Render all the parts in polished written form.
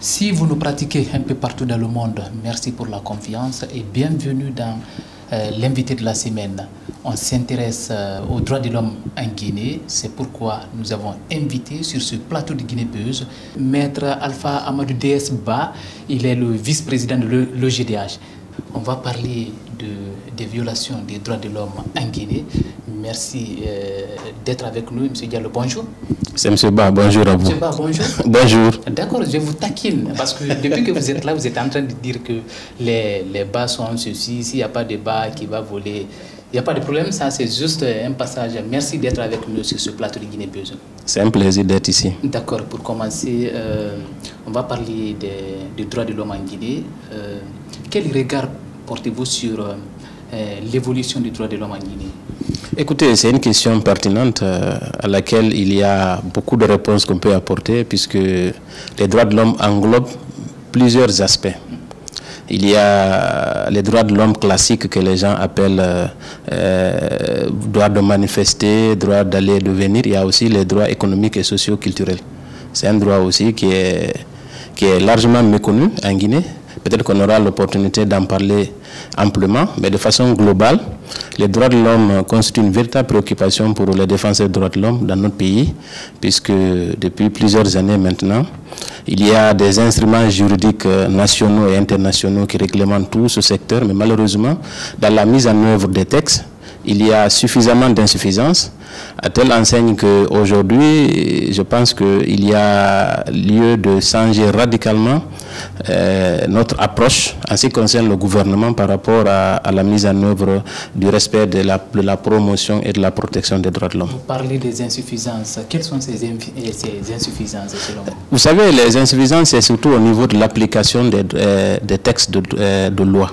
Si vous nous pratiquez un peu partout dans le monde, merci pour la confiance et bienvenue dans l'invité de la semaine. On s'intéresse aux droits de l'homme en Guinée. C'est pourquoi nous avons invité sur ce plateau de Guinée-Peuse Maître Alpha Amadou DS Ba. Il est le vice-président de l'OGDH. On va parler des violations des droits de l'homme en Guinée. Merci d'être avec nous. Monsieur Diallo, bonjour. C'est M. Ba, bonjour à vous. M. Ba, bonjour. Bonjour. D'accord, je vous taquine, parce que depuis que vous êtes là, vous êtes en train de dire que les bas sont ceci, s'il n'y a pas de bas qui va voler, il n'y a pas de problème, ça c'est juste un passage. Merci d'être avec nous sur ce plateau de Guinée-Peuse. C'est un plaisir d'être ici. D'accord, pour commencer, on va parler des droits de l'homme en Guinée. Quel regard portez-vous sur l'évolution des droits de l'homme en Guinée? Écoutez, c'est une question pertinente à laquelle il y a beaucoup de réponses qu'on peut apporter, puisque les droits de l'homme englobent plusieurs aspects. Il y a les droits de l'homme classiques que les gens appellent droit de manifester, droit d'aller et de venir. Il y a aussi les droits économiques et socio-culturels. C'est un droit aussi qui est largement méconnu en Guinée. Peut-être qu'on aura l'opportunité d'en parler amplement, mais de façon globale, les droits de l'homme constituent une véritable préoccupation pour les défenseurs des droits de l'homme dans notre pays, puisque depuis plusieurs années maintenant, il y a des instruments juridiques nationaux et internationaux qui réglementent tout ce secteur, mais malheureusement, dans la mise en œuvre des textes, il y a suffisamment d'insuffisances, à telle enseigne qu'aujourd'hui, je pense qu'il y a lieu de changer radicalement notre approche en ce qui concerne le gouvernement par rapport à la mise en œuvre du respect de la promotion et de la protection des droits de l'homme. Vous parlez des insuffisances. Quelles sont ces insuffisances selon vous? Vous savez, les insuffisances, c'est surtout au niveau de l'application des textes de loi.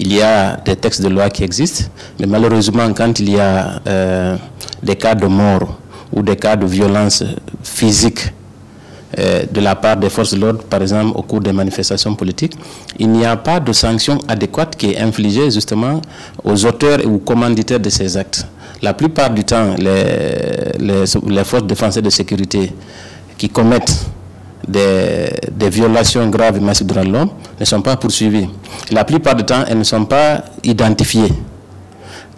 Il y a des textes de loi qui existent, mais malheureusement, quand il y a des cas de mort ou des cas de violence physique de la part des forces de l'ordre, par exemple au cours des manifestations politiques, il n'y a pas de sanction adéquate qui est infligée justement aux auteurs ou commanditaires de ces actes. La plupart du temps, les forces de défense et de sécurité qui commettent des violations graves et massives des droits de l'homme ne sont pas poursuivies. La plupart du temps, elles ne sont pas identifiées.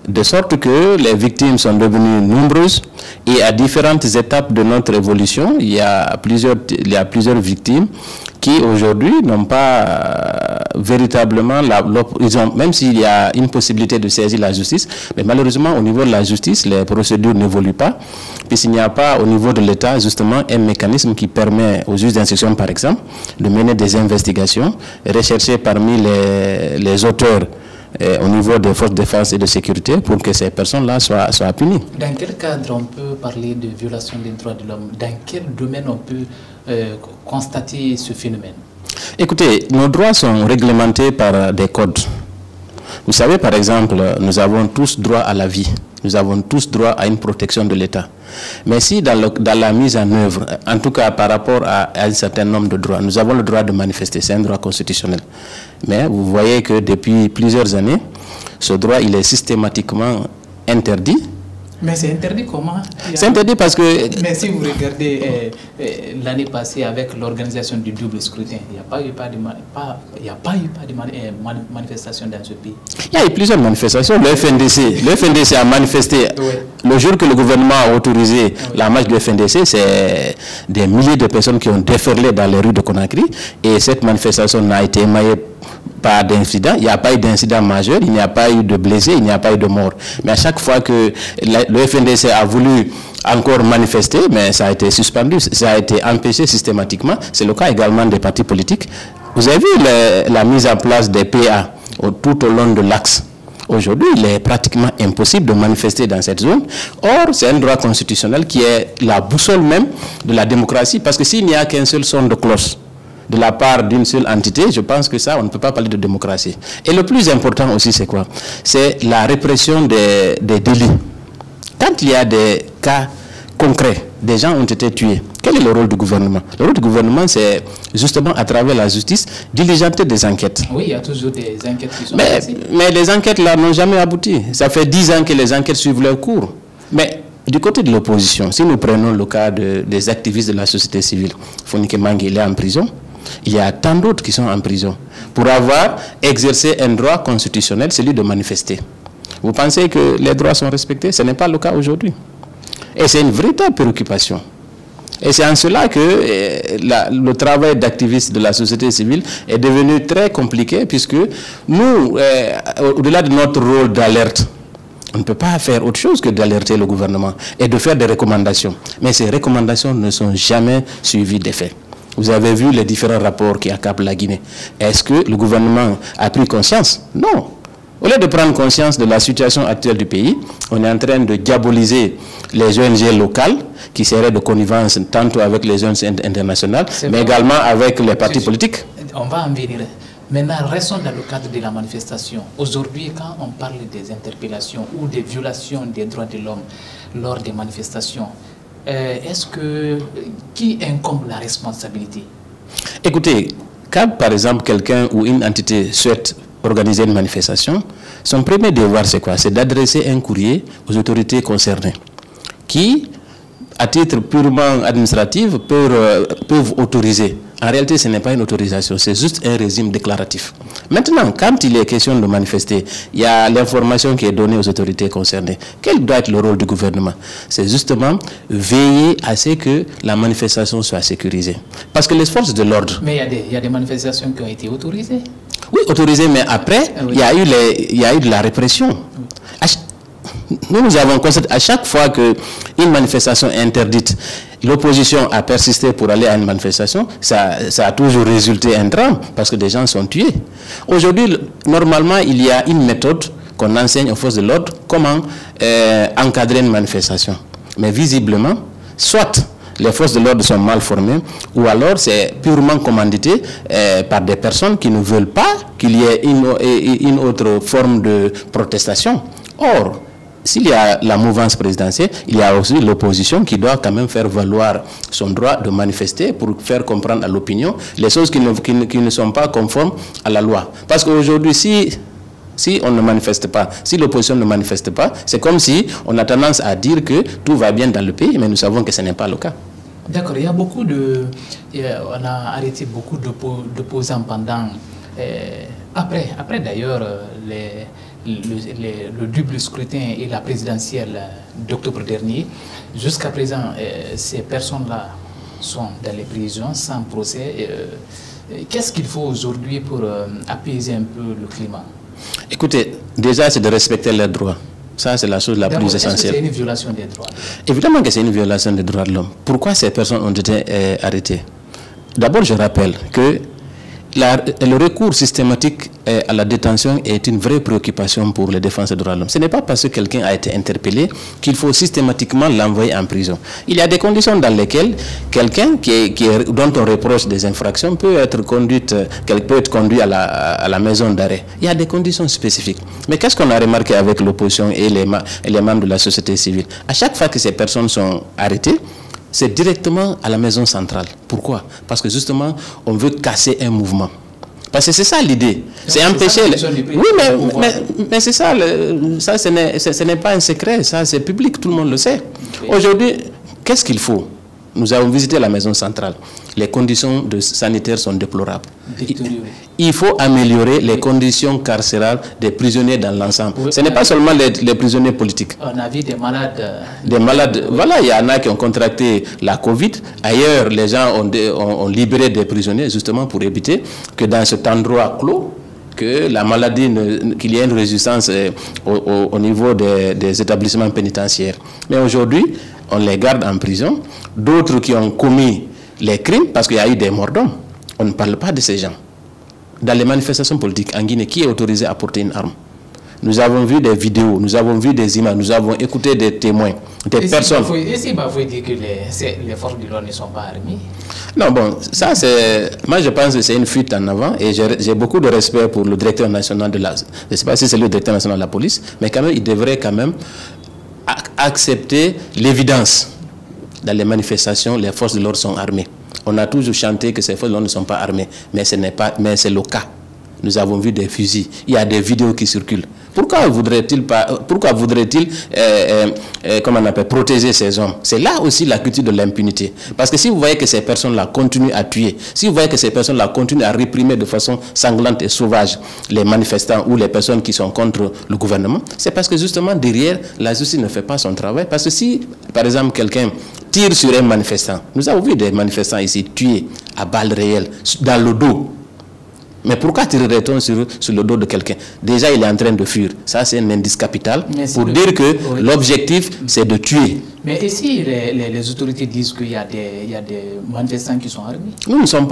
De sorte que les victimes sont devenues nombreuses et à différentes étapes de notre évolution, il y a plusieurs victimes qui aujourd'hui n'ont pas véritablement, même s'il y a une possibilité de saisir la justice, mais malheureusement au niveau de la justice, les procédures n'évoluent pas, puisqu'il n'y a pas au niveau de l'État justement un mécanisme qui permet aux juges d'instruction par exemple de mener des investigations, rechercher parmi les auteurs au niveau des forces de défense et de sécurité pour que ces personnes-là soient punies. Dans quel cadre on peut parler de violation des droits de l'homme? Dans quel domaine on peut constater ce phénomène? Écoutez, nos droits sont réglementés par des codes. Vous savez, par exemple, nous avons tous droit à la vie. Nous avons tous droit à une protection de l'État. Mais si dans la mise en œuvre, en tout cas par rapport à un certain nombre de droits, nous avons le droit de manifester, c'est un droit constitutionnel. Mais vous voyez que depuis plusieurs années, ce droit il est systématiquement interdit. Mais c'est interdit comment? C'est interdit parce que... Mais si vous regardez l'année passée avec l'organisation du double scrutin, il n'y a pas eu de manifestation dans ce pays. Il y a eu plusieurs manifestations. Le FNDC a manifesté. Oui. Le jour que le gouvernement a autorisé la marche du FNDC, c'est des milliers de personnes qui ont déferlé dans les rues de Conakry. Et cette manifestation n'a été émaillée pas d'incident, il n'y a pas eu d'incident majeur, il n'y a pas eu de blessés, il n'y a pas eu de mort. Mais à chaque fois que le FNDC a voulu encore manifester, mais ça a été suspendu, ça a été empêché systématiquement. C'est le cas également des partis politiques. Vous avez vu la mise en place des PA tout au long de l'axe. Aujourd'hui, il est pratiquement impossible de manifester dans cette zone. Or, c'est un droit constitutionnel qui est la boussole même de la démocratie, parce que s'il n'y a qu'un seul son de cloche de la part d'une seule entité, je pense que ça, on ne peut pas parler de démocratie. Et le plus important aussi, c'est quoi? C'est la répression des délits. Quand il y a des cas concrets, des gens ont été tués, quel est le rôle du gouvernement? Le rôle du gouvernement, c'est justement à travers la justice, diligenter des enquêtes. Oui, il y a toujours des enquêtes qui sont mais les enquêtes là n'ont jamais abouti. Ça fait 10 ans que les enquêtes suivent leur cours. Mais du côté de l'opposition, si nous prenons le cas des activistes de la société civile, Fonike Mangue, il est en prison. il y a tant d'autres qui sont en prison pour avoir exercé un droit constitutionnel, celui de manifester. Vous pensez que les droits sont respectés? Ce n'est pas le cas aujourd'hui. Et c'est une véritable préoccupation. Et c'est en cela que le travail d'activiste de la société civile est devenu très compliqué, puisque nous, au-delà de notre rôle d'alerte, on ne peut pas faire autre chose que d'alerter le gouvernement et de faire des recommandations. Mais ces recommandations ne sont jamais suivies d'effet. Vous avez vu les différents rapports qui accablent la Guinée. Est-ce que le gouvernement a pris conscience? Non. Au lieu de prendre conscience de la situation actuelle du pays, on est en train de diaboliser les ONG locales qui seraient de connivence tantôt avec les ONG internationales, mais également avec les partis politiques. On va en venir. Maintenant, restons dans le cadre de la manifestation. Aujourd'hui, quand on parle des interpellations ou des violations des droits de l'homme lors des manifestations, qui incombe la responsabilité? Écoutez, quand par exemple quelqu'un ou une entité souhaite organiser une manifestation, son premier devoir c'est quoi? C'est d'adresser un courrier aux autorités concernées qui, à titre purement administratif, peuvent autoriser. En réalité, ce n'est pas une autorisation, c'est juste un régime déclaratif. Maintenant, quand il est question de manifester, il y a l'information qui est donnée aux autorités concernées. Quel doit être le rôle du gouvernement? C'est justement veiller à ce que la manifestation soit sécurisée. Parce que les forces de l'ordre... Mais il y a des manifestations qui ont été autorisées. Oui, autorisées, mais après, il y a eu de la répression. Nous avons constaté, à chaque fois qu'une manifestation est interdite, l'opposition a persisté pour aller à une manifestation, ça a toujours résulté un drame, parce que des gens sont tués. Aujourd'hui, normalement, il y a une méthode qu'on enseigne aux forces de l'ordre, comment encadrer une manifestation. Mais visiblement, soit les forces de l'ordre sont mal formées, ou alors c'est purement commandité par des personnes qui ne veulent pas qu'il y ait une autre forme de protestation. Or, s'il y a la mouvance présidentielle, il y a aussi l'opposition qui doit quand même faire valoir son droit de manifester pour faire comprendre à l'opinion les choses qui ne sont pas conformes à la loi. Parce qu'aujourd'hui, si on ne manifeste pas, si l'opposition ne manifeste pas, c'est comme si on a tendance à dire que tout va bien dans le pays, mais nous savons que ce n'est pas le cas. D'accord, il y a beaucoup on a arrêté beaucoup d'opposants pendant... Après d'ailleurs, le double scrutin et la présidentielle d'octobre dernier, jusqu'à présent, ces personnes-là sont dans les prisons sans procès. Qu'est-ce qu'il faut aujourd'hui pour apaiser un peu le climat? Écoutez, déjà c'est de respecter leurs droits. Ça, c'est la chose la plus essentielle. Est-ce que c'est une violation des droits? Évidemment que c'est une violation des droits de l'homme. Pourquoi ces personnes ont été arrêtées? D'abord, je rappelle que le recours systématique à la détention est une vraie préoccupation pour les défenseurs des droits de l'homme. Ce n'est pas parce que quelqu'un a été interpellé qu'il faut systématiquement l'envoyer en prison. Il y a des conditions dans lesquelles quelqu'un dont on reproche des infractions peut être conduit à la maison d'arrêt. Il y a des conditions spécifiques. Mais qu'est-ce qu'on a remarqué avec l'opposition et les membres de la société civile? À chaque fois que ces personnes sont arrêtées, c'est directement à la maison centrale. Pourquoi? Parce que justement, on veut casser un mouvement. Parce que c'est ça l'idée. C'est empêcher... Oui, mais c'est ça. Ça, ce n'est pas un secret. Ça, c'est public. Tout le monde le sait. Aujourd'hui, qu'est-ce qu'il faut? Nous avons visité la maison centrale. Les conditions sanitaires sont déplorables. Il faut améliorer les conditions carcérales des prisonniers dans l'ensemble. Ce n'est pas seulement les prisonniers politiques. On a vu des malades. Des malades. Voilà, il y en a qui ont contracté la Covid. Ailleurs, les gens ont libéré des prisonniers justement pour éviter que dans cet endroit clos, que la maladie, qu'il y ait une résistance au niveau des établissements pénitentiaires. Mais aujourd'hui, on les garde en prison. D'autres qui ont commis les crimes, parce qu'il y a eu des morts d'hommes. On ne parle pas de ces gens. Dans les manifestations politiques en Guinée, qui est autorisé à porter une arme? Nous avons vu des vidéos, nous avons vu des images, nous avons écouté des témoins, des personnes. Est-ce qu'il faut dire que les forces de l'ordre ne sont pas armées? Non, bon, ça c'est... Moi je pense que c'est une fuite en avant et j'ai beaucoup de respect pour le directeur national de la... Je ne sais pas si c'est le directeur national de la police, mais quand même, il devrait quand même accepter l'évidence. Dans les manifestations, les forces de l'ordre sont armées. On a toujours chanté que ces forces de l'ordre ne sont pas armées, mais ce n'est pas, mais c'est le cas. Nous avons vu des fusils. Il y a des vidéos qui circulent. Pourquoi voudrait-il comment on appelle, protéger ces hommes? C'est là aussi la culture de l'impunité. Parce que si vous voyez que ces personnes-là continuent à tuer, si vous voyez que ces personnes-là continuent à réprimer de façon sanglante et sauvage les manifestants ou les personnes qui sont contre le gouvernement, c'est parce que justement derrière, la justice ne fait pas son travail. Parce que si, par exemple, quelqu'un tire sur un manifestant, nous avons vu des manifestants ici tués à balles réelles, dans le dos. Mais pourquoi tirerait-on sur le dos de quelqu'un? Déjà, il est en train de fuir. Ça, c'est un indice capital pour dire que l'objectif, c'est de tuer. Mais ici, les autorités disent qu'il y a des manifestants qui sont armés. Nous ne sommes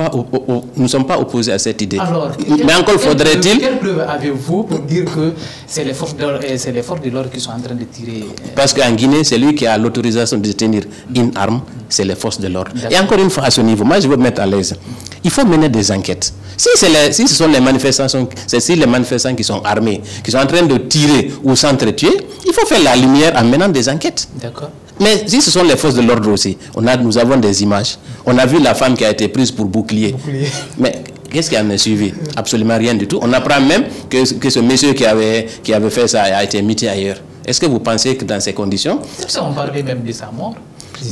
pas opposés à cette idée. Alors, mais encore faudrait-il... Quelle preuve avez-vous pour dire que c'est les forces de l'ordre qui sont en train de tirer? Parce qu'en Guinée, c'est lui qui a l'autorisation de tenir une arme, c'est les forces de l'ordre. Et encore une fois, à ce niveau, moi, je veux me mettre à l'aise. Il faut mener des enquêtes. Si ce sont les manifestants, si les manifestants qui sont armés, qui sont en train de tirer ou s'entretuer, il faut faire la lumière en menant des enquêtes. D'accord. Mais si ce sont les forces de l'ordre aussi, nous avons des images. On a vu la femme qui a été prise pour bouclier. Mais qu'est-ce qui en est suivi? Absolument rien du tout. On apprend même que ce monsieur qui avait fait ça a été muté ailleurs. Est-ce que vous pensez que dans ces conditions... On parlait même de sa mort.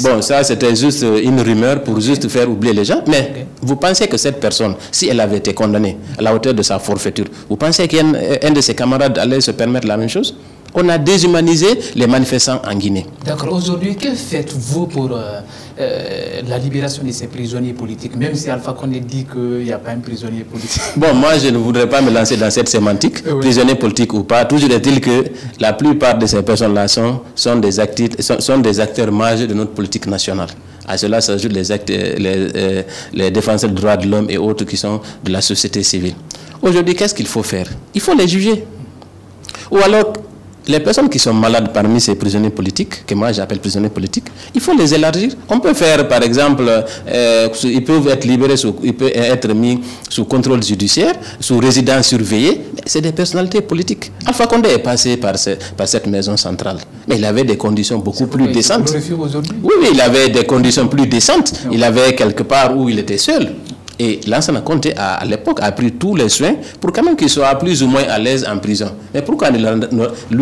Bon, ça c'était juste une rumeur pour juste faire oublier les gens. Mais vous pensez que cette personne, si elle avait été condamnée à la hauteur de sa forfaiture, vous pensez qu'un de ses camarades allait se permettre la même chose? On a déshumanisé les manifestants en Guinée. D'accord. Aujourd'hui, que faites-vous pour la libération de ces prisonniers politiques, même si Alpha Condé dit qu'il n'y a pas un prisonnier politique? Bon, moi, je ne voudrais pas me lancer dans cette sémantique, prisonnier politique ou pas. Toujours est-il que la plupart de ces personnes-là sont des acteurs majeurs de notre politique nationale. À cela s'ajoutent les défenseurs des droits de l'homme et autres qui sont de la société civile. Aujourd'hui, qu'est-ce qu'il faut faire? Il faut les juger. Ou alors... les personnes qui sont malades parmi ces prisonniers politiques, que moi j'appelle prisonniers politiques, il faut les élargir. On peut faire, par exemple, ils peuvent être libérés, ils peuvent être mis sous contrôle judiciaire, sous résidence surveillée. C'est des personnalités politiques. Alpha Condé est passé par cette maison centrale. Mais il avait des conditions beaucoup plus décentes. Oui, il avait des conditions plus décentes. Il avait quelque part où il était seul. Et Lansana Conté, à l'époque, a pris tous les soins pour quand même qu'il soit plus ou moins à l'aise en prison. Mais pourquoi lui,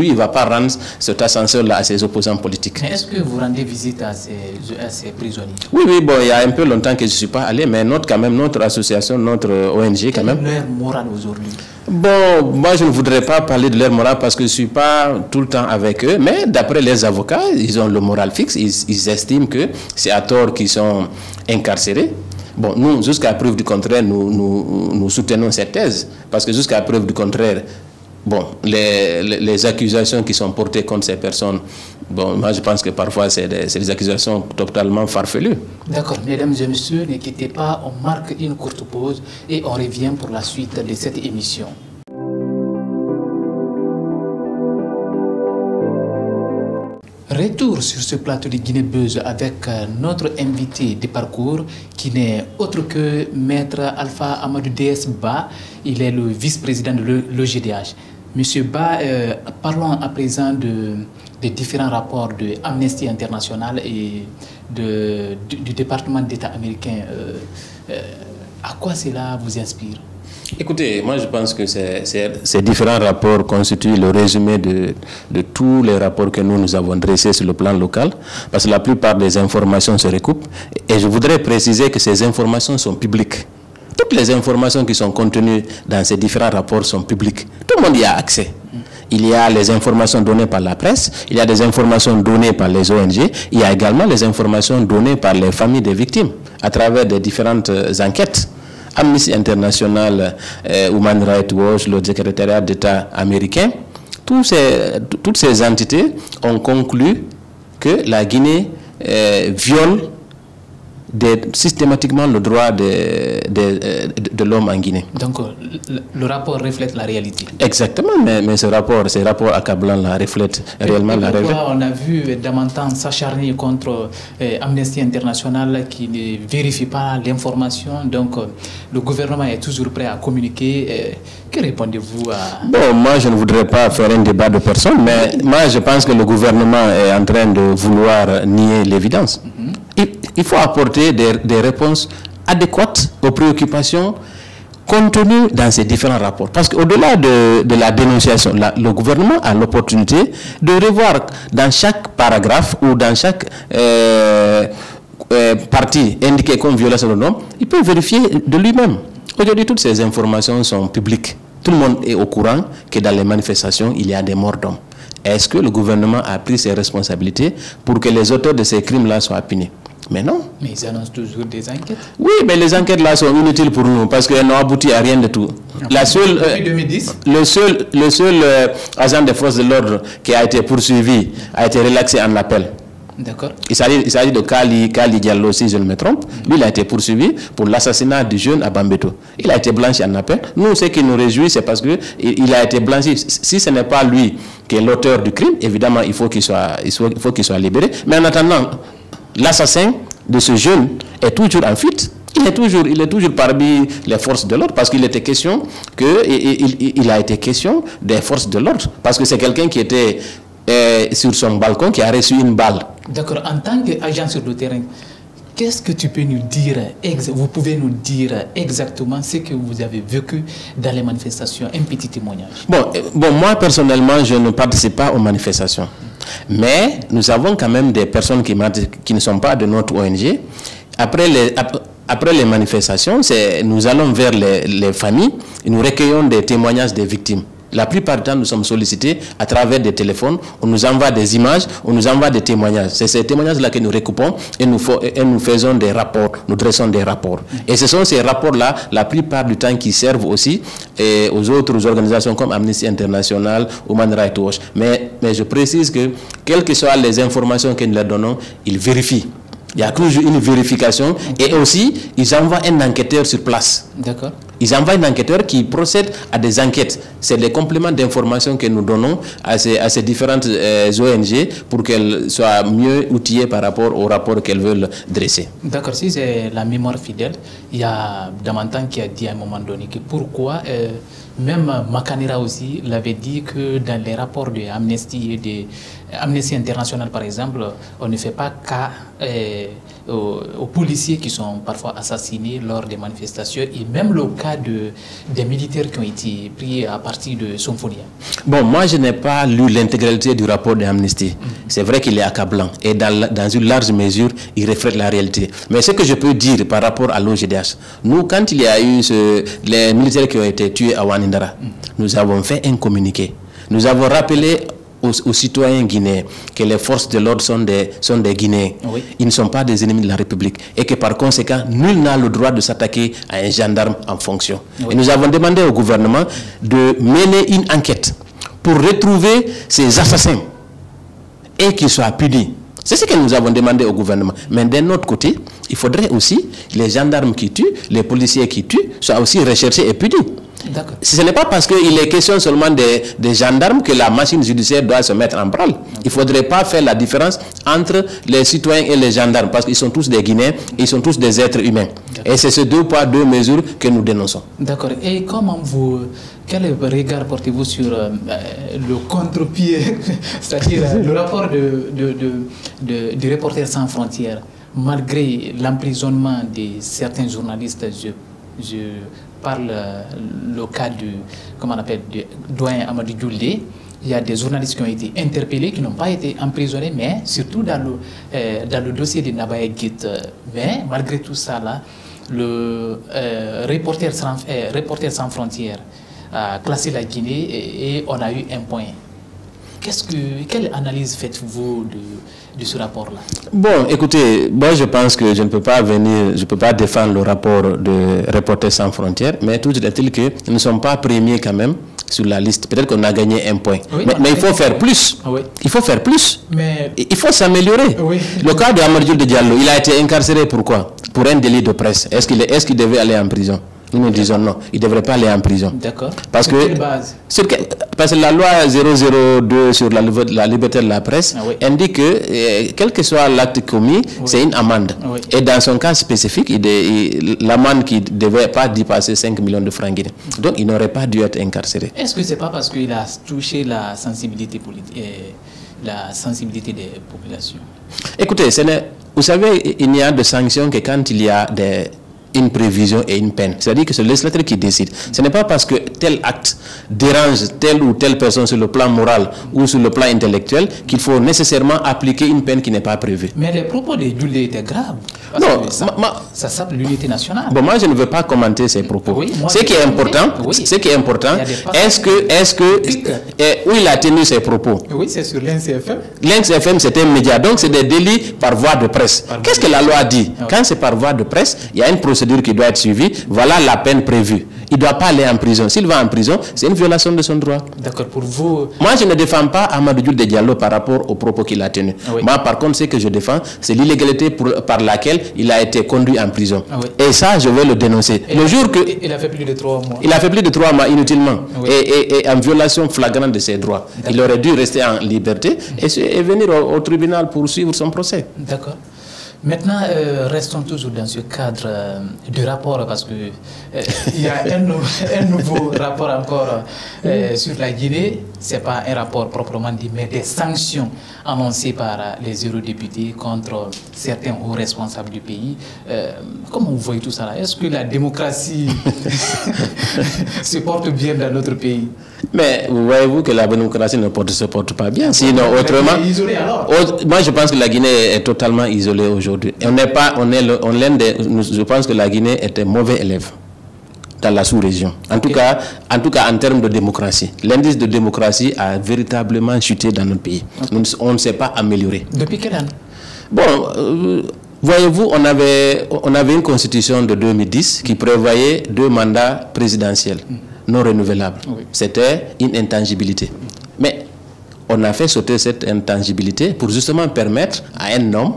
il ne va pas rendre cet ascenseur-là à ses opposants politiques? Est-ce que vous rendez visite à ces prisonniers? Oui, bon, il y a un peu longtemps que je ne suis pas allé, mais notre association, notre ONG, quand même... Quelle est leur morale aujourd'hui? Bon, moi, je ne voudrais pas parler de leur morale parce que je ne suis pas tout le temps avec eux, mais d'après les avocats, ils ont le moral fixe. Ils estiment que c'est à tort qu'ils sont incarcérés. Bon, nous, jusqu'à preuve du contraire, nous soutenons cette thèse. Parce que jusqu'à preuve du contraire, bon, les accusations qui sont portées contre ces personnes, bon, moi je pense que parfois c'est des accusations totalement farfelues. D'accord, mesdames et messieurs, ne quittez pas, on marque une courte pause et on revient pour la suite de cette émission. Retour sur ce plateau de Guinée Buzz avec notre invité de parcours qui n'est autre que Maître Alpha Amadou DS Ba. Il est le vice-président de l'OGDH. Monsieur Ba, parlons à présent des différents rapports de Amnesty International et du département d'État américain. À quoi cela vous inspire? Écoutez, moi je pense que ces différents rapports constituent le résumé de tous les rapports que nous avons dressés sur le plan local, parce que la plupart des informations se recoupent. Et je voudrais préciser que ces informations sont publiques. Toutes les informations qui sont contenues dans ces différents rapports sont publiques. Tout le monde y a accès. Il y a les informations données par la presse, il y a des informations données par les ONG, il y a également les informations données par les familles des victimes à travers des différentes enquêtes. Amnesty International, Human Rights Watch, le secrétariat d'État américain, toutes ces entités ont conclu que la Guinée viole systématiquement le droit de l'homme en Guinée. Donc le rapport reflète la réalité. Exactement, mais ces rapports accablants reflètent réellement la réalité. On a vu Damantan s'acharner contre Amnesty International qui ne vérifie pas l'information. Donc le gouvernement est toujours prêt à communiquer. Que répondez-vous à... Bon, moi je ne voudrais pas faire un débat de personne, mais moi je pense que le gouvernement est en train de vouloir nier l'évidence. Il faut apporter des réponses adéquates aux préoccupations contenu dans ces différents rapports. Parce qu'au-delà de la dénonciation, le gouvernement a l'opportunité de revoir dans chaque paragraphe ou dans chaque partie indiquée comme violation de normes, il peut vérifier de lui-même. Aujourd'hui, toutes ces informations sont publiques. Tout le monde est au courant que dans les manifestations, il y a des morts d'hommes. Est-ce que le gouvernement a pris ses responsabilités pour que les auteurs de ces crimes-là soient punis? Mais non. Mais ils annoncent toujours des enquêtes. Oui, mais les enquêtes là sont inutiles pour nous parce qu'elles n'ont abouti à rien de tout. La seule, depuis 2010 le seul agent des forces de l'ordre qui a été poursuivi a été relaxé en appel. D'accord. Il s'agit de Kali Diallo, si je ne me trompe. Lui, il a été poursuivi pour l'assassinat du jeune à Bambeto. Il a été blanchi en appel. Nous, ce qui nous réjouit, c'est parce qu'il a été blanchi. Si ce n'est pas lui qui est l'auteur du crime, évidemment, il faut qu'il soit libéré. Mais en attendant, l'assassin de ce jeune est toujours en fuite. Il est toujours parmi les forces de l'ordre parce qu'il était question il a été question des forces de l'ordre parce que c'est quelqu'un qui était sur son balcon qui a reçu une balle. D'accord. En tant qu'agent sur le terrain, qu'est-ce que tu peux nous dire, vous pouvez nous dire exactement ce que vous avez vécu dans les manifestations, un petit témoignage. Bon, moi personnellement, je ne participe pas aux manifestations. Mais nous avons quand même des personnes qui ne sont pas de notre ONG. Après les manifestations, nous allons vers les familles et nous recueillons des témoignages des victimes. La plupart du temps, nous sommes sollicités à travers des téléphones, on nous envoie des images, on nous envoie des témoignages. C'est ces témoignages-là que nous recoupons et nous faisons des rapports, nous dressons des rapports. Et ce sont ces rapports-là, la plupart du temps, qui servent aussi aux autres organisations comme Amnesty International, Human Rights Watch. Mais je précise que, quelles que soient les informations que nous leur donnons, ils vérifient. Il y a toujours une vérification et aussi, ils envoient un enquêteur sur place. D'accord. Ils envoient un enquêteur qui procède à des enquêtes. C'est les compléments d'information que nous donnons à ces différentes ONG pour qu'elles soient mieux outillées par rapport aux rapports qu'elles veulent dresser. D'accord, si c'est la mémoire fidèle, il y a Damantan qui a dit à un moment donné que pourquoi, même Makanera aussi l'avait dit que dans les rapports de Amnesty et de Amnesty International par exemple, on ne fait pas cas aux policiers qui sont parfois assassinés lors des manifestations et même le cas des militaires qui ont été pris à partir de Somphonia. Bon, moi je n'ai pas lu l'intégralité du rapport d'Amnesty. C'est vrai qu'il est accablant et dans une large mesure, il reflète la réalité. Mais ce que je peux dire par rapport à l'OGDH, nous, quand il y a eu les militaires qui ont été tués à Wanindara, nous avons fait un communiqué. Nous avons rappelé aux citoyens guinéens que les forces de l'ordre sont des Guinéens. Oui. Ils ne sont pas des ennemis de la République. Et que par conséquent, nul n'a le droit de s'attaquer à un gendarme en fonction. Oui. Et nous avons demandé au gouvernement de mener une enquête pour retrouver ces assassins et qu'ils soient punis. C'est ce que nous avons demandé au gouvernement. Mais d'un autre côté, il faudrait aussi que les gendarmes qui tuent, les policiers qui tuent, soient aussi recherchés et punis. Ce n'est pas parce qu'il est question seulement des gendarmes que la machine judiciaire doit se mettre en branle. Il ne faudrait pas faire la différence entre les citoyens et les gendarmes parce qu'ils sont tous des Guinéens, ils sont tous des êtres humains. Et c'est ces 2 poids, 2 mesures que nous dénonçons. D'accord. Et quel regard portez-vous sur le contre-pied, c'est-à-dire le rapport de Reporters sans frontières, malgré l'emprisonnement de certains journalistes, je parle le cas de doyen Amadou Djoulé. Il y a des journalistes qui ont été interpellés, qui n'ont pas été emprisonnés, mais surtout dans le dossier de Nabaya Git. Mais malgré tout ça, là, le Reporters sans frontières a classé la Guinée et on a eu un point. Quelle analyse faites-vous de ce rapport-là? Bon, écoutez, moi je pense que je ne peux pas défendre le rapport de Reporters sans frontières, mais toujours est-il que nous ne sommes pas premiers quand même sur la liste. Peut-être qu'on a gagné un point. Oui, mais il faut faire plus. Oui. Il faut faire plus. Mais il faut s'améliorer. Oui. Le cas de Amadou Diallo, il a été incarcéré pourquoi? Pour un délit de presse. Est-ce qu'il devait aller en prison? Nous disons non, il ne devrait pas aller en prison. D'accord. Parce que la loi 002 sur la liberté de la presse indique que quel que soit l'acte commis, c'est une amende. Oui. Et dans son cas spécifique, l'amende qui ne devait pas dépasser 5 millions de francs guinéens. Donc il n'aurait pas dû être incarcéré. Est-ce que ce n'est pas parce qu'il a touché la sensibilité politique, la sensibilité des populations? Écoutez, vous savez, il n'y a de sanctions que quand il y a une prévision et une peine. C'est-à-dire que c'est le législateur qui décide. Ce n'est pas parce que tel acte dérange telle ou telle personne sur le plan moral ou sur le plan intellectuel qu'il faut nécessairement appliquer une peine qui n'est pas prévue. Mais les propos de Jules étaient graves. Non, ça sape l'unité nationale. Bon, moi je ne veux pas commenter ces propos. Oui, ce qui est important, est-ce que où il a tenu ses propos? Oui, c'est sur l'INCFM. L'INCFM, c'est un média, donc c'est des délits par voie de presse. Qu'est-ce que la loi dit? Quand c'est par voie de presse, il y a une procédure qui doit être suivie. Voilà la peine prévue. Il ne doit pas aller en prison. S'il va en prison, c'est une violation de son droit. D'accord, pour vous... Moi, je ne défends pas Amadou Jules Diallo par rapport aux propos qu'il a tenus. Oui. Moi, par contre, ce que je défends, c'est l'illégalité par laquelle il a été conduit en prison. Oui. Et ça, je vais le dénoncer. Le jour que... Il a fait plus de 3 mois. Il a fait plus de 3 mois inutilement. Oui. Et en violation flagrante de ses droits. Il aurait dû rester en liberté et venir au tribunal pour suivre son procès. D'accord. Maintenant, restons toujours dans ce cadre de rapport parce que il y a un nouveau rapport encore sur la Guinée. Ce n'est pas un rapport proprement dit, mais des sanctions annoncées par les eurodéputés contre certains hauts responsables du pays. Comment vous voyez tout ça là? Est-ce que la démocratie se porte bien dans notre pays? Mais voyez-vous que la démocratie ne se porte pas bien. Sinon, autrement, moi je pense que la Guinée est totalement isolée aujourd'hui. Je pense que la Guinée est un mauvais élève dans la sous-région. En tout cas, en termes de démocratie. L'indice de démocratie a véritablement chuté dans notre pays. On ne s'est pas amélioré. Depuis quelle année? Bon, voyez-vous, on avait une constitution de 2010 qui prévoyait 2 mandats présidentiels non renouvelables. Oui. C'était une intangibilité. Mais on a fait sauter cette intangibilité pour justement permettre à un homme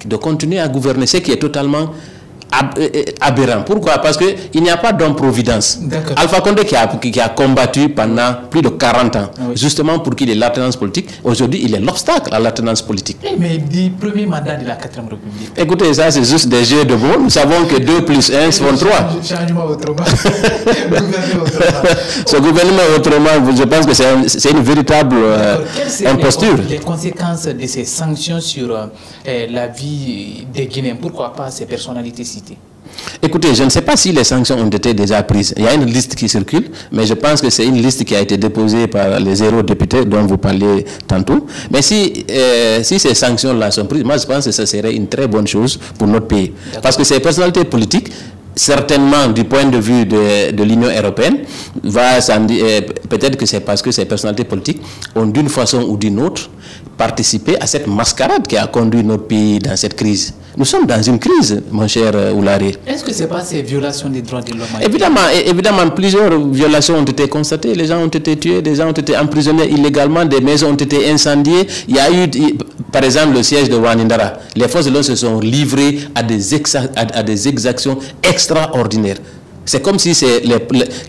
de continuer à gouverner, ce qui est totalement aberrant. Pourquoi? Parce qu'il n'y a pas d'homme-providence. Alpha Condé qui a combattu pendant plus de 40 ans, justement pour qu'il ait l'alternance politique, aujourd'hui il est l'obstacle à l'alternance politique. Mais il dit premier mandat de la 4e République. Écoutez, ça c'est juste des jeux de mots. Nous savons que 2 plus 1 font 3. Changement autrement. Ce gouvernement autrement, je pense que c'est une véritable imposture. Les conséquences de ces sanctions sur la vie des Guinéens, pourquoi pas ces personnalités citées? Écoutez, je ne sais pas si les sanctions ont été déjà prises. Il y a une liste qui circule, mais je pense que c'est une liste qui a été déposée par les eurodéputés dont vous parliez tantôt. Mais si ces sanctions-là sont prises, moi je pense que ce serait une très bonne chose pour notre pays. Parce que ces personnalités politiques, certainement du point de vue de l'Union européenne, peut-être que c'est parce que ces personnalités politiques ont d'une façon ou d'une autre participé à cette mascarade qui a conduit notre pays dans cette crise. Nous sommes dans une crise, mon cher Oulari. Est-ce que ce n'est pas ces violations des droits de l'homme? Évidemment, plusieurs violations ont été constatées. Les gens ont été tués, des gens ont été emprisonnés illégalement, des maisons ont été incendiées. Il y a eu, par exemple, le siège de Wanindara. Les forces de l'ordre se sont livrées à des exactions extraordinaires. C'est comme si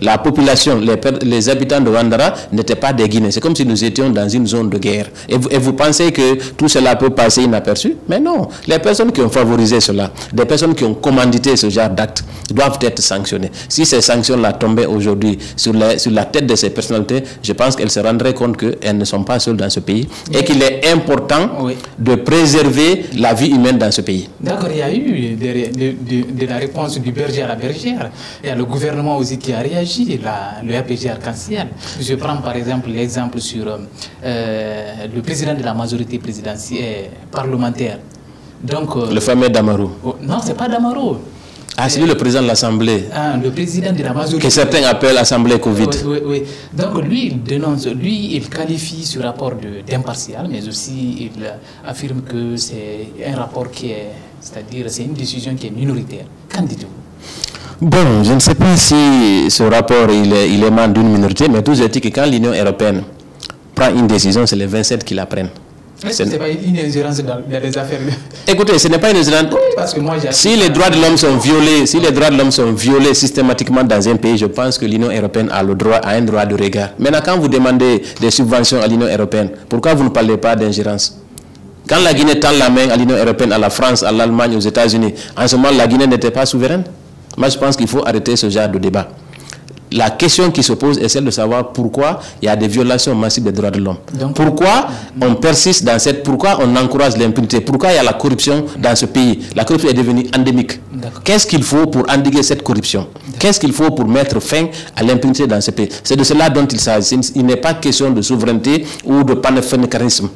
la population, les habitants de Wandara n'étaient pas des Guinéens. C'est comme si nous étions dans une zone de guerre. Et vous pensez que tout cela peut passer inaperçu? Mais non. Les personnes qui ont favorisé cela, des personnes qui ont commandité ce genre d'actes, doivent être sanctionnées. Si ces sanctions-là tombaient aujourd'hui sur la tête de ces personnalités, je pense qu'elles se rendraient compte qu'elles ne sont pas seules dans ce pays et qu'il est important de préserver la vie humaine dans ce pays. D'accord, il y a eu de la réponse du berger à la bergère. Il y a le gouvernement aussi qui a réagi, le APG Arc-en-Ciel. Je prends par exemple l'exemple sur le président de la majorité présidentielle parlementaire. Donc, le fameux Damaro. Non, ce n'est pas Damaro. Ah, c'est lui le président de l'Assemblée. Ah, le président de la majorité. Que certains appellent Assemblée Covid. Oui. Donc lui, il dénonce, il qualifie ce rapport d'impartial, mais aussi il affirme que c'est un rapport qui est, c'est-à-dire c'est une décision qui est minoritaire. Qu'en dites-vous? Bon, je ne sais pas si ce rapport il émane d'une minorité, mais tout est dit que quand l'Union européenne prend une décision, c'est les 27 qui la prennent. Est-ce que ce n'est pas une ingérence dans les affaires? Écoutez, ce n'est pas une ingérence. Oui, parce que moi, si les droits de l'homme sont violés, systématiquement dans un pays, je pense que l'Union européenne a un droit de regard. Maintenant, quand vous demandez des subventions à l'Union européenne, pourquoi vous ne parlez pas d'ingérence? Quand la Guinée tend la main à l'Union européenne, à la France, à l'Allemagne, aux États-Unis, en ce moment, la Guinée n'était pas souveraine? Moi, je pense qu'il faut arrêter ce genre de débat. La question qui se pose est celle de savoir pourquoi il y a des violations massives des droits de l'homme. Pourquoi on persiste dans cette... Pourquoi on encourage l'impunité? Pourquoi il y a la corruption dans ce pays? La corruption est devenue endémique. Qu'est-ce qu'il faut pour endiguer cette corruption? Qu'est-ce qu'il faut pour mettre fin à l'impunité dans ce pays? C'est de cela dont il s'agit. Il n'est pas question de souveraineté ou de panafricanisme.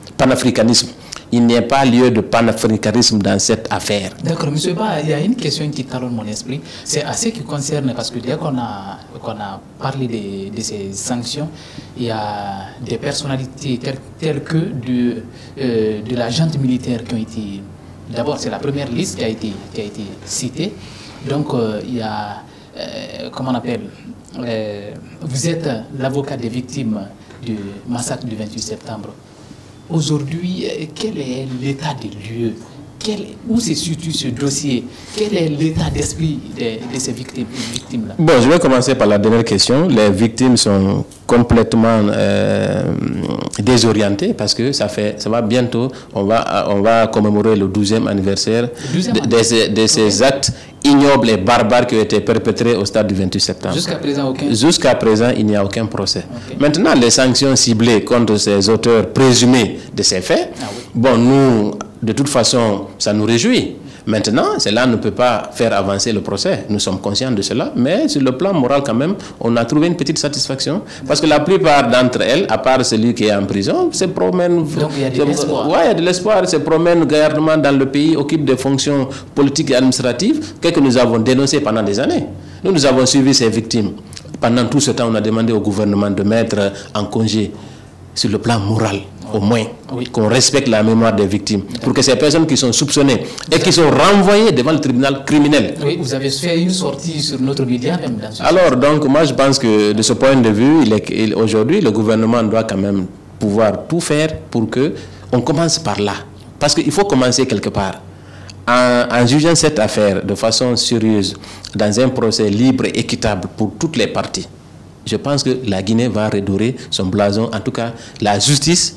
Il n'y a pas lieu de panafricanisme dans cette affaire. D'accord, M. Ba, il y a une question qui talonne mon esprit. C'est à ce qui concerne, parce que dès qu'on a parlé de ces sanctions, il y a des personnalités telles que de la junte militaire qui ont été... D'abord, c'est la première liste qui a été citée. Donc, il y a... comment on appelle vous êtes l'avocat des victimes du massacre du 28 septembre. Aujourd'hui, quel est l'état des lieux? Où se situe ce dossier? Quel est l'état d'esprit de ces victimes-là? Bon, je vais commencer par la dernière question. Les victimes sont complètement désorientées parce que ça va bientôt, on va commémorer le 12e anniversaire de ces actes ignobles et barbares qui ont été perpétrés au stade du 28 septembre. Jusqu'à présent, il n'y a aucun procès. Maintenant, les sanctions ciblées contre ces auteurs présumés de ces faits, bon, nous, de toute façon, ça nous réjouit. Maintenant, cela ne peut pas faire avancer le procès. Nous sommes conscients de cela, mais sur le plan moral quand même, on a trouvé une petite satisfaction. Parce que la plupart d'entre elles, à part celui qui est en prison, se promènent... Donc il y a de l'espoir. Oui, il y a de l'espoir, se promènent gaillardement dans le pays, occupent des fonctions politiques et administratives que nous avons dénoncées pendant des années. Nous avons suivi ces victimes. Pendant tout ce temps, on a demandé au gouvernement de mettre en congé sur le plan moral, au moins, qu'on respecte la mémoire des victimes, pour que ces personnes qui sont soupçonnées et qui sont renvoyées devant le tribunal criminel. Oui, vous avez fait une sortie sur notre média même dans ce Alors, donc, moi, je pense que de ce point de vue, aujourd'hui, le gouvernement doit quand même pouvoir tout faire pour que on commence par là. Parce qu'il faut commencer quelque part. En jugeant cette affaire de façon sérieuse, dans un procès libre et équitable pour toutes les parties, je pense que la Guinée va redorer son blason. En tout cas, la justice,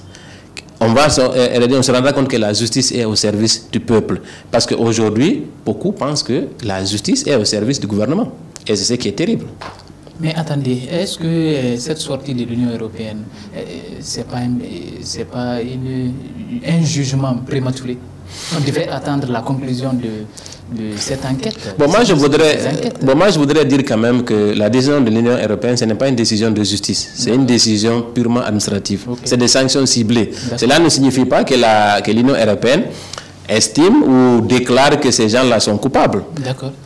on se rendra compte que la justice est au service du peuple. Parce qu'aujourd'hui, beaucoup pensent que la justice est au service du gouvernement. Et c'est ce qui est terrible. Mais attendez, est-ce que cette sortie de l'Union européenne, c'est pas un jugement prématuré? On devrait attendre la conclusion de cette enquête. Moi, je voudrais dire quand même que la décision de l'Union européenne, ce n'est pas une décision de justice, c'est une décision purement administrative. C'est des sanctions ciblées. Cela ne signifie pas que l'Union européenne estime ou déclare que ces gens-là sont coupables.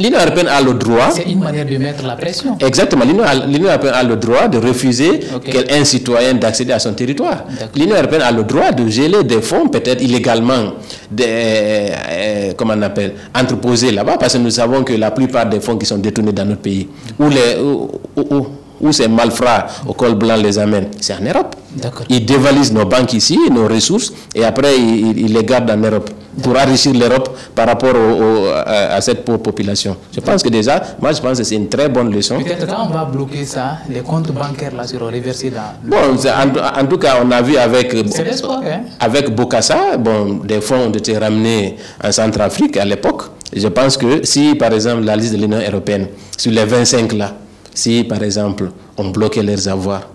L'Union européenne a le droit... C'est une manière de mettre la pression. Exactement. L'Union européenne a le droit de refuser qu'un citoyen d'accéder à son territoire. L'Union européenne a le droit de geler des fonds, peut-être illégalement, comment on appelle, entreposés là-bas, parce que nous savons que la plupart des fonds qui sont détournés dans notre pays, où ces malfrats au col blanc les amènent, c'est en Europe. Ils dévalisent nos banques ici, nos ressources, et après ils les gardent en Europe pour enrichir l'Europe par rapport à cette pauvre population. Je pense que déjà, moi je pense que c'est une très bonne leçon. Peut-être quand on va bloquer ça, les comptes bancaires là seront reversés dans... Bon, en tout cas, on a vu avec Bokassa, des fonds ont été ramenés en Centrafrique à l'époque. Je pense que si, par exemple, la liste de l'Union européenne, sur les 25 là, si, par exemple, on bloquait leurs avoirs,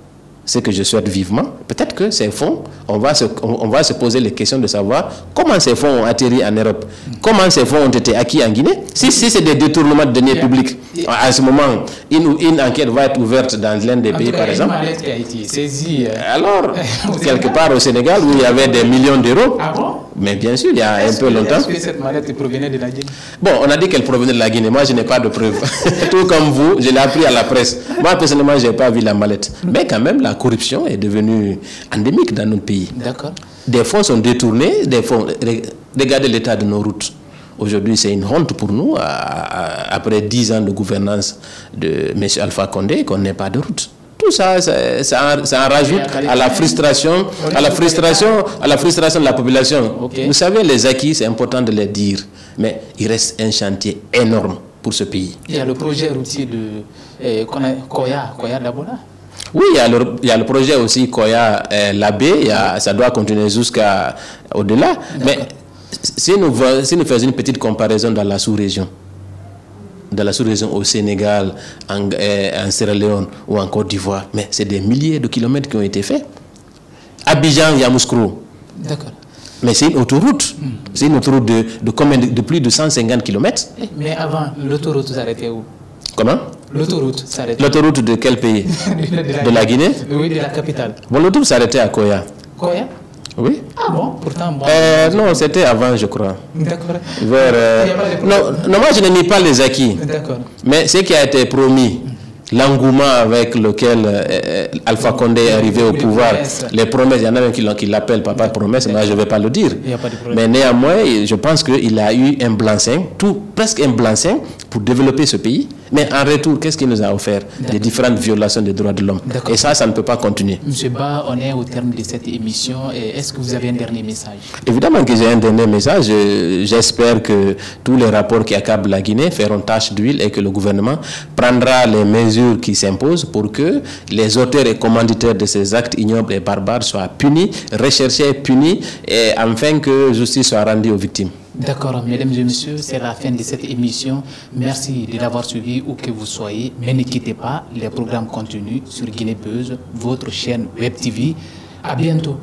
ce que je souhaite vivement, peut-être que ces fonds, on va se poser les questions de savoir comment ces fonds ont atterri en Europe, comment ces fonds ont été acquis en Guinée. Si c'est des détournements de deniers publics, à ce moment, une enquête va être ouverte dans l'un des pays, par exemple. Une mallette qui a été saisie. Alors, quelque part au Sénégal, où il y avait des millions d'euros. Ah bon? Mais bien sûr, il y a un peu longtemps. Est-ce que cette mallette provenait de la Guinée? Bon, on a dit qu'elle provenait de la Guinée. Moi, je n'ai pas de preuves. Tout comme vous, je l'ai appris à la presse. Moi, personnellement, je n'ai pas vu la mallette. Mais quand même, la corruption est devenue endémique dans notre pays. D'accord. Des fonds sont détournés. Regardez l'état de nos routes. Aujourd'hui, c'est une honte pour nous, après 10 ans de gouvernance de M. Alpha Condé, qu'on n'ait pas de route. Tout ça, ça en rajoute à la frustration, à la frustration de la population. Vous savez, les acquis, c'est important de les dire, mais il reste un chantier énorme pour ce pays. Il y a le projet routier de Koya Dabola. Oui, il y a le projet aussi Koya-Labé, ça doit continuer jusqu'à au-delà. Mais si nous faisons une petite comparaison dans la sous-région, dans la sous-région, au Sénégal, en Sierra Leone ou en Côte d'Ivoire. Mais c'est des milliers de kilomètres qui ont été faits. Abidjan, Yamoussoukro. D'accord. Mais c'est une autoroute. C'est une autoroute de plus de 150 km. Mais avant, l'autoroute s'arrêtait où? Comment? L'autoroute s'arrêtait. L'autoroute de quel pays? De la Guinée? Oui, de la capitale. Bon, l'autoroute s'arrêtait à Koya. Koya? Oui. Ah bon? Pourtant, moi... non, c'était avant, je crois. D'accord. Non, moi je ne nie pas les acquis. D'accord. Mais ce qui a été promis, l'engouement avec lequel Alpha Condé est arrivé au pouvoir, les promesses, il y en a même qui l'appellent papa promesse, mais je ne vais pas le dire. Il n'y a pas de problème. Mais néanmoins, je pense qu'il a eu un blanc-seing, presque un blanc-seing pour développer ce pays. Mais en retour, qu'est-ce qu'il nous a offert? Des différentes violations des droits de l'homme. Et ça ne peut pas continuer. Monsieur Ba, on est au terme de cette émission. Est-ce que vous avez un dernier message? Évidemment que j'ai un dernier message. J'espère que tous les rapports qui accablent la Guinée feront tache d'huile et que le gouvernement prendra les mesures qui s'imposent pour que les auteurs et commanditaires de ces actes ignobles et barbares soient punis, recherchés et punis, et enfin que justice soit rendue aux victimes. D'accord, mesdames et messieurs, c'est la fin de cette émission. Merci de l'avoir suivi où que vous soyez. Mais ne quittez pas, les programmes continuent sur Guinée Buzz, votre chaîne Web TV. À bientôt.